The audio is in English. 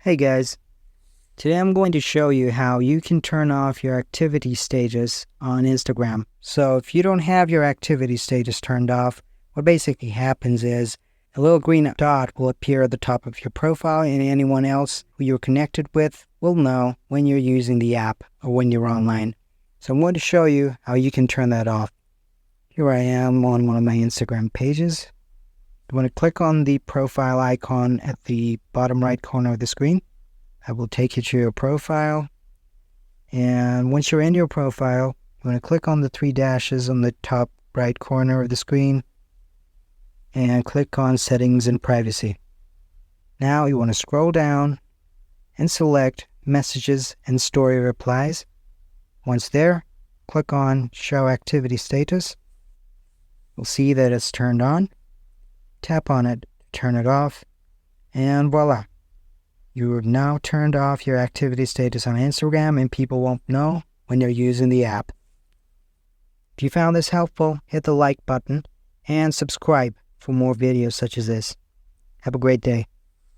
Hey guys, today I'm going to show you how you can turn off your activity status on Instagram. So if you don't have your activity status turned off, what basically happens is a little green dot will appear at the top of your profile, and anyone else who you're connected with will know when you're using the app or when you're online. So I'm going to show you how you can turn that off. Here I am on one of my Instagram pages. You want to click on the profile icon at the bottom right corner of the screen. I will take you to your profile. And once you're in your profile, you want to click on the three dashes on the top right corner of the screen and click on Settings and Privacy. Now you want to scroll down and select Messages and Story Replies. Once there, click on Show Activity Status. You'll see that it's turned on. Tap on it to turn it off, and voila. You have now turned off your activity status on Instagram, and people won't know when you're using the app. If you found this helpful, hit the like button and subscribe for more videos such as this. Have a great day.